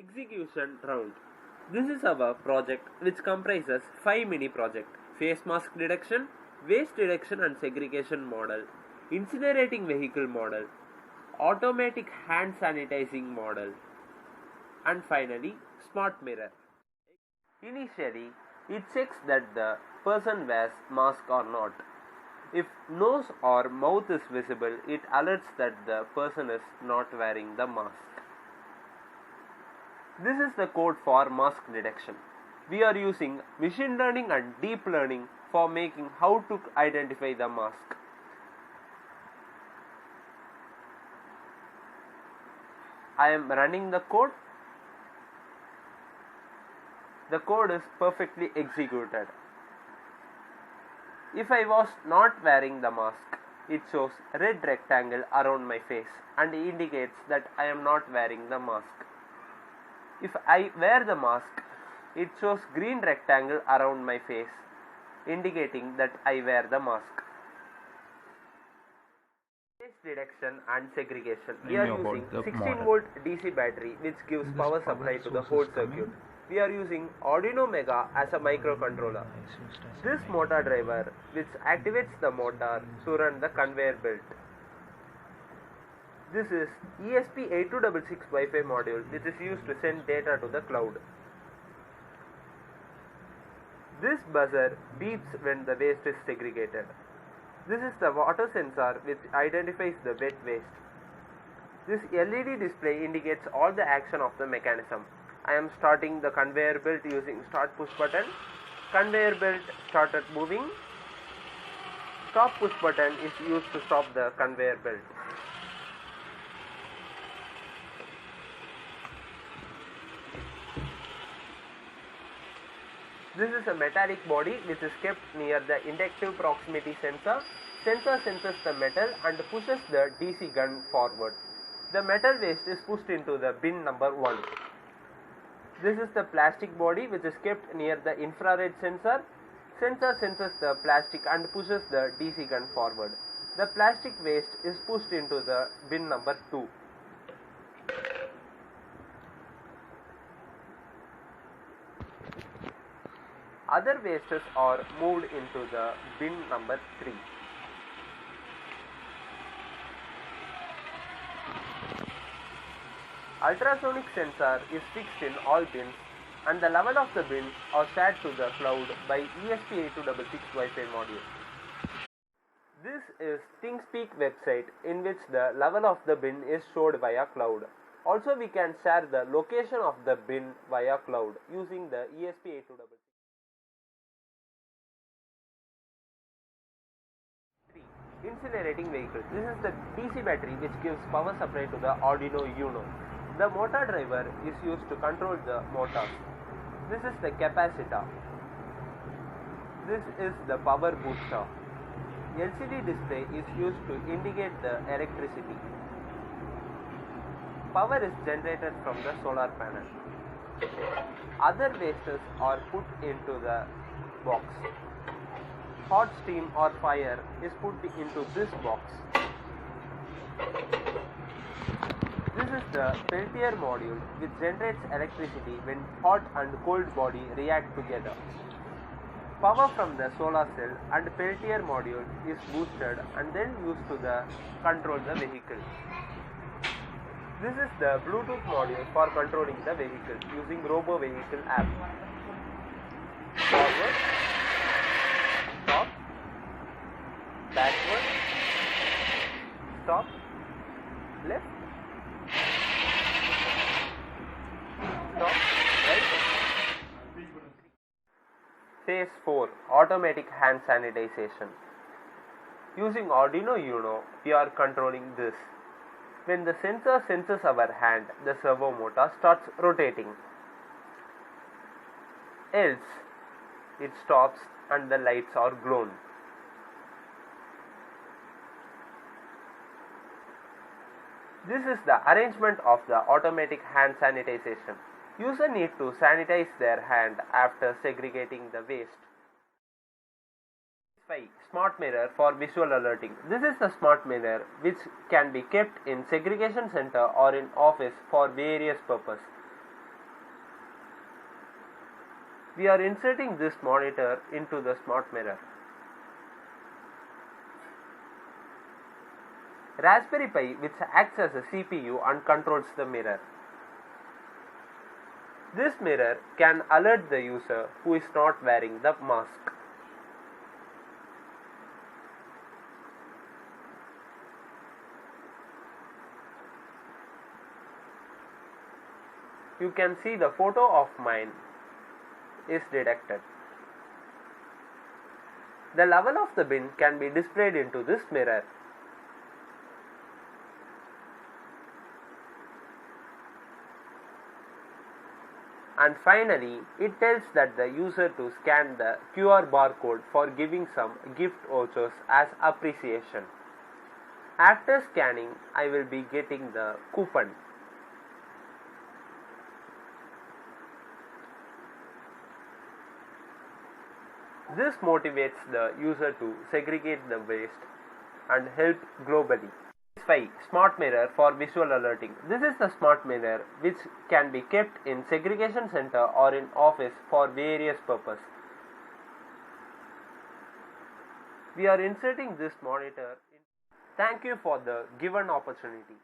Execution round. This is our project which comprises 5 mini projects: face mask detection, waste detection and segregation model, incinerating vehicle model, automatic hand sanitizing model, and finally smart mirror. Initially, it checks that the person wears mask or not. If nose or mouth is visible, it alerts that the person is not wearing the mask. This is the code for mask detection. We are using machine learning and deep learning for making how to identify the mask. I am running the code. The code is perfectly executed. If I was not wearing the mask, it shows red rectangle around my face and indicates that I am not wearing the mask. If I wear the mask, it shows green rectangle around my face, indicating that I wear the mask. Waste detection and segregation. We are using 16 volt DC battery which gives power supply to the whole circuit. We are using Arduino Mega as a microcontroller. This motor driver which activates the motor to run the conveyor belt. This is ESP8266 Wi-Fi module which is used to send data to the cloud. This buzzer beeps when the waste is segregated. This is the water sensor which identifies the wet waste. This LED display indicates all the action of the mechanism. I am starting the conveyor belt using start push button. Conveyor belt started moving. Stop push button is used to stop the conveyor belt. This is a metallic body which is kept near the inductive proximity sensor. Sensor senses the metal and pushes the DC gun forward. The metal waste is pushed into the bin number 1. This is the plastic body which is kept near the infrared sensor. Sensor senses the plastic and pushes the DC gun forward. The plastic waste is pushed into the bin number 2. Other wastes are moved into the bin number 3. Ultrasonic sensor is fixed in all bins and the level of the bin are shared to the cloud by ESP8266 Wi-Fi module. This is ThingSpeak website in which the level of the bin is showed via cloud. Also we can share the location of the bin via cloud using the ESP8266. Incinerating vehicle. This is the DC battery which gives power supply to the Arduino Uno. The motor driver is used to control the motors. This is the capacitor. This is the power booster. LCD display is used to indicate the electricity. Power is generated from the solar panel. Other wastes are put into the box. Hot steam or fire is put into this box. This is the Peltier module which generates electricity when hot and cold body react together. Power from the solar cell and Peltier module is boosted and then used to control the vehicle. This is the Bluetooth module for controlling the vehicle using Robo Vehicle app. Forward, stop, backward, stop, left, stop, right. Phase 4 Automatic Hand Sanitization. Using Arduino Uno, we are controlling this. When the sensor senses our hand, the servo motor starts rotating. Else, it stops and the lights are blown. This is the arrangement of the automatic hand sanitization. User need to sanitize their hand after segregating the waste. 5. Smart mirror for visual alerting. This is the smart mirror which can be kept in segregation center or in office for various purposes. We are inserting this monitor into the smart mirror. Raspberry Pi, which acts as a CPU and controls the mirror. This mirror can alert the user who is not wearing the mask. You can see the photo of mine is detected. The level of the bin can be displayed into this mirror. And finally, it tells that the user to scan the QR barcode for giving some gift vouchers as appreciation. After scanning, I will be getting the coupon. This motivates the user to segregate the waste and help globally. 5. Smart mirror for visual alerting. This is the smart mirror which can be kept in segregation center or in office for various purposes. We are inserting this monitor. Thank you for the given opportunity.